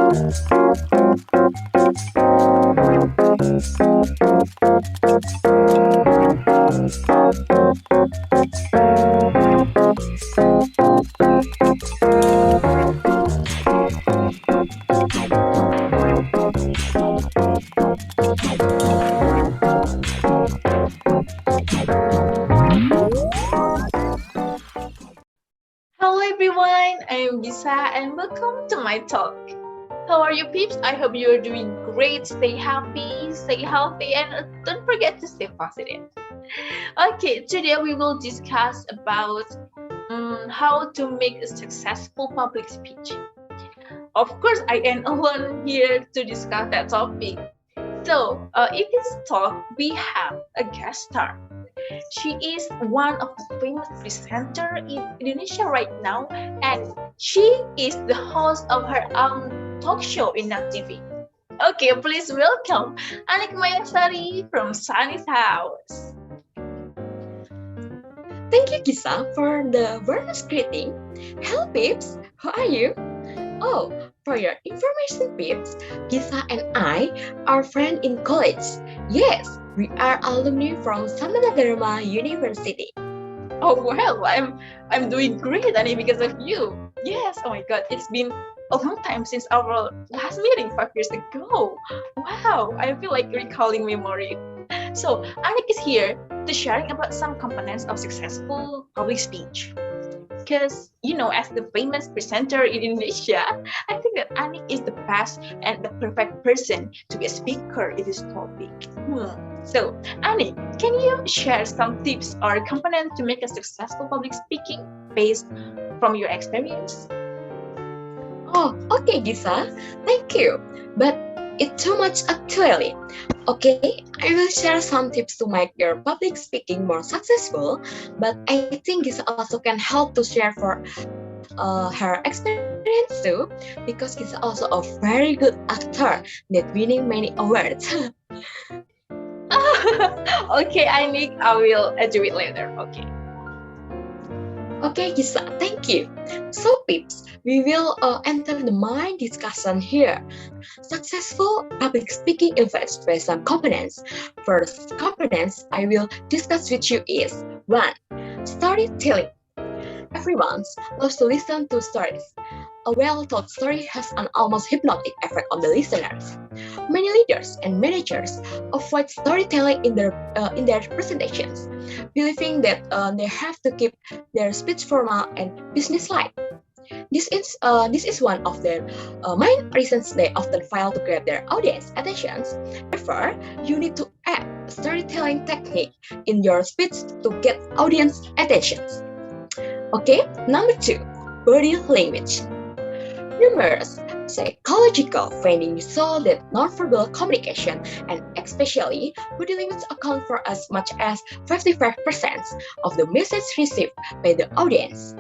Hello everyone, I am Gisa and welcome to my talk. How are you peeps? I hope you're doing great. Stay happy, stay healthy, and don't forget to stay positive. Okay, today we will discuss about how to make a successful public speech. Of course, I am alone here to discuss that topic. So, in this talk, we have a guest star. She is one of the famous presenter in Indonesia right now, and she is the host of her own talk show in Net TV. Okay, please welcome Anik Mayangsari from Sunny's house. Thank you, Gisa, for the warmest greeting. Hello, peeps. How are you? Oh, for your information, peeps, Gisa and I are friends in college. Yes, we are alumni from Samanagama University. Oh well, I'm doing great, Anik, because of you. Yes, oh my God, it's been a long time since our last meeting 5 years ago. Wow, I feel like recalling memory. So Anik is here to sharing about some components of successful public speech. Because, as the famous presenter in Indonesia, I think that Anik is the best and the perfect person to be a speaker in this topic. So, Anik, can you share some tips or components to make a successful public speaking based from your experience? Oh, okay, Gisa. Thank you. But it's too much actually. Okay, I will share some tips to make your public speaking more successful, but I think Gisa also can help to share for her experience too, because Gisa also a very good actor that winning many awards. Okay, Anik, I will do it later. Okay. Okay, Gisa, thank you. So, peeps, we will enter the main discussion here. Successful public speaking events by some components. First components I will discuss with you is 1. Storytelling. Everyone loves to listen to stories. A well-told story has an almost hypnotic effect on the listeners. Many leaders and managers avoid storytelling in their presentations, believing that they have to keep their speech formal and businesslike. This is one of the main reasons they often fail to grab their audience attentions. Therefore, you need to add storytelling technique in your speech to get audience attentions. Okay, number 2, body language. Numerous psychological findings show that nonverbal communication and especially body language account for as much as 55% of the message received by the audience.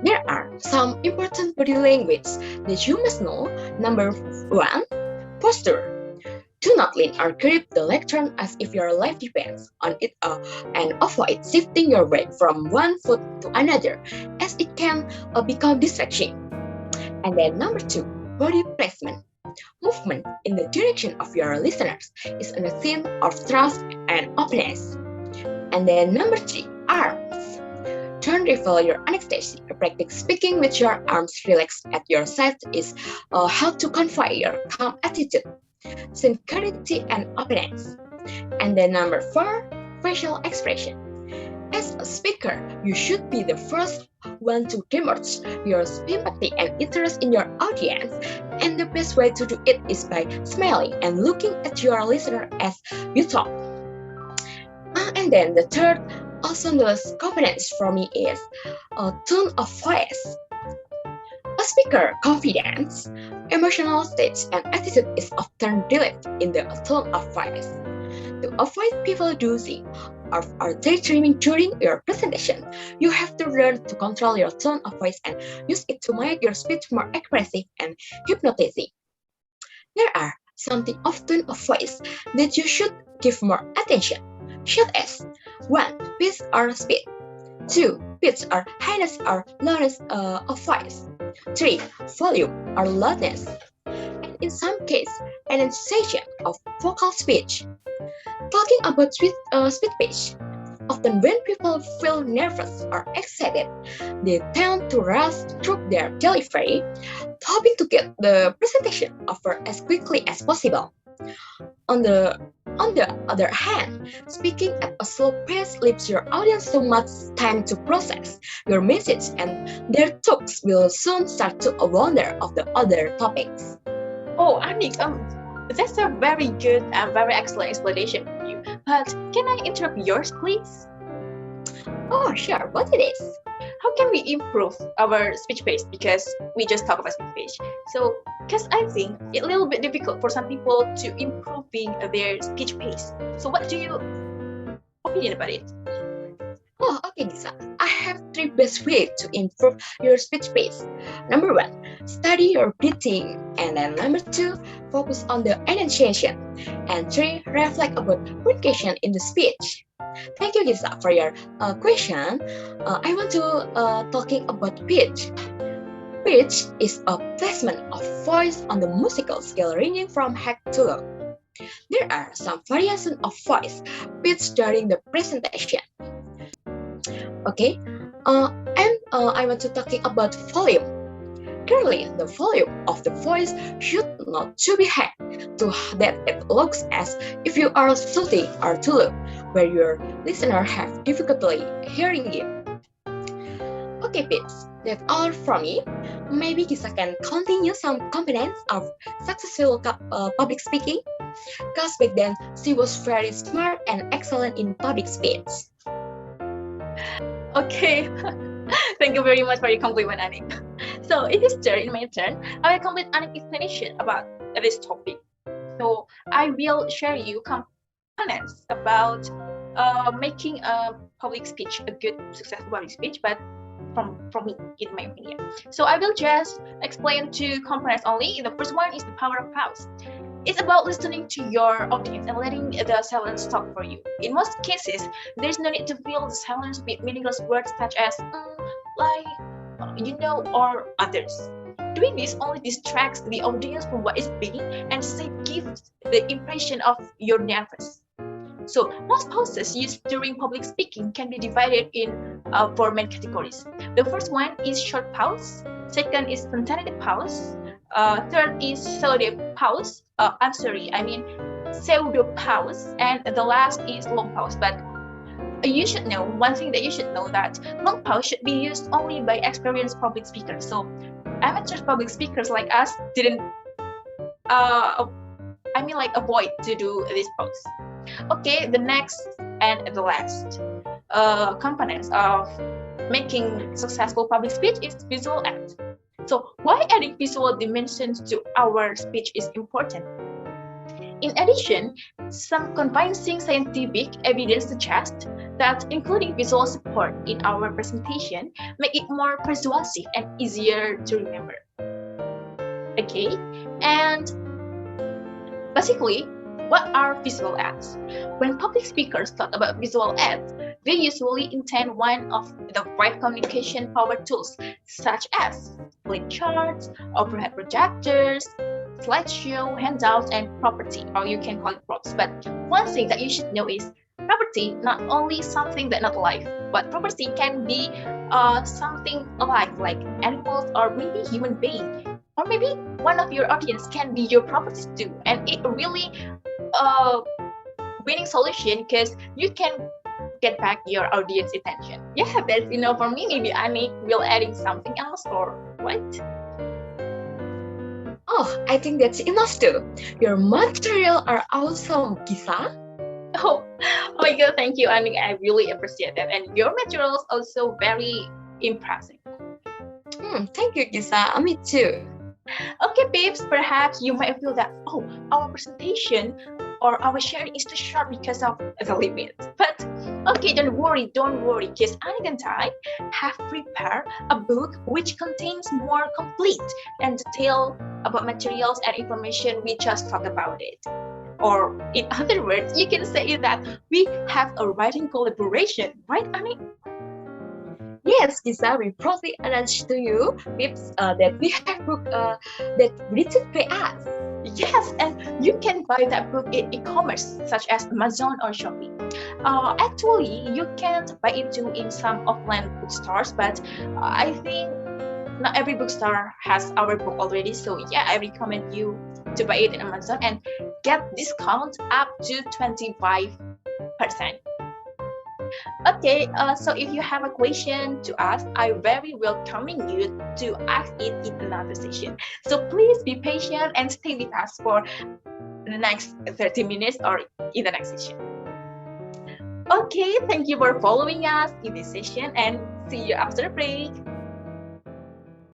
There are some important body language that you must know. Number 1, posture. Do not lean or grip the lectern as if your life depends on it and avoid shifting your weight from one foot to another as it can become distraction. And then number 2, body placement. Movement in the direction of your listeners is a theme of trust and openness. And then number 3, arms. Don't reveal your anesthesia. Practice speaking with your arms relaxed at your side is how to convey your calm attitude, sincerity, and openness. And then number 4, facial expression. As a speaker, you should be the first one to demonstrate your sympathy and interest in your audience, and the best way to do it is by smiling and looking at your listener as you talk. And then the third awesomeness components for me is a tone of voice. A speaker confidence, emotional state, and attitude is often developed in the tone of voice. To avoid people dozing or daydreaming during your presentation, you have to learn to control your tone of voice and use it to make your speech more expressive and hypnotizing. There are something of tone of voice that you should give more attention, such as 1. Pitch or speed, 2. Pitch or highness or loudness of voice, 3. Volume or loudness, in some cases, enunciation of vocal speech. Talking about speech pitch, often when people feel nervous or excited, they tend to rush through their delivery, hoping to get the presentation over as quickly as possible. On the on the other hand, speaking at a slow pace leaves your audience so much time to process your message, and their thoughts will soon start to wander of the other topics. Oh, Anik, that's a very good and very excellent explanation from you. But can I interrupt yours, please? Oh, sure, what it is? How can we improve our speech pace? Because we just talk about speech pace. So, because I think it's a little bit difficult for some people to improving their speech pace. So, what do you opinion about it? Oh, okay, Gisa. I have 3 best ways to improve your speech pace. Number 1, study your breathing. And then number 2, focus on the enunciation. And 3, reflect about punctuation in the speech. Thank you, Gisa, for your question. I want to talking about pitch. Pitch is a placement of voice on the musical scale ranging from high to low. There are some variations of voice pitch during the presentation. Okay, and I want to talking about volume. Currently, the volume of the voice should not to be high, so that it looks as if you are shouting or too low, where your listener have difficulty hearing you. Okay, peeps, that's all from me. Maybe Kisa can continue some components of successful public speaking, because back then she was very smart and excellent in public speech. Okay, thank you very much for your compliment, Anik. So it is in my turn. I will complete Anik's explanation about this topic. So I will share you components about making a public speech a good, successful public speech, but from me, in my opinion. So I will just explain 2 components only. The first one is the power of pause. It's about listening to your audience and letting the silence talk for you. In most cases, there's no need to fill the silence with meaningless words such as like, or others. Doing this only distracts the audience from what is being and gives the impression of you're nervous. So most pauses used during public speaking can be divided in 4 main categories. The first one is short pause. Second is spontaneous pause. Third is pseudo pause. Pseudo pause. And the last is long pause. But you should know, one thing that you should know, that long pause should be used only by experienced public speakers. So amateur public speakers like us didn't avoid to do this pause. Okay, the next and the last components of making successful public speech is visual aid. So why adding visual dimensions to our speech is important? In addition, some convincing scientific evidence suggests that including visual support in our presentation make it more persuasive and easier to remember. Okay, and basically, what are visual aids? When public speakers talk about visual aids, they usually intend one of the 5 communication power tools, such as flip charts, overhead projectors, slideshow, handouts, and property, or you can call it props. But one thing that you should know is property not only something that not alive, but property can be something alive like animals or maybe human being, or maybe one of your audience can be your properties too, and it really winning solution because you can get back your audience attention. Yeah, that's enough for me. Maybe Anik will adding something else or what? Oh, I think that's enough too. Your material are awesome, Kisa. Oh my god, thank you, Anik. I really appreciate that. And your materials also very impressive. Thank you, Kisa. Me too. Okay, babes, perhaps you might feel that, our presentation or our sharing is too short because of the limit. But okay, don't worry, because Anik and I have prepared a book which contains more complete and detailed about materials and information we just talked about it. Or in other words, you can say that we have a writing collaboration, right, Anik? Yes, Kisa, we proudly announce to you, peeps, that we have book that written by us. Yes, and you can buy that book in e-commerce such as Amazon or Shopee. Actually, you can't buy it too in some offline bookstores, but I think not every bookstore has our book already. So yeah, I recommend you to buy it in Amazon and get discount up to 25%. Okay, so if you have a question to ask, I very welcoming you to ask it in another session. So please be patient and stay with us for the next 30 minutes or in the next session. Okay, thank you for following us in this session and see you after the break.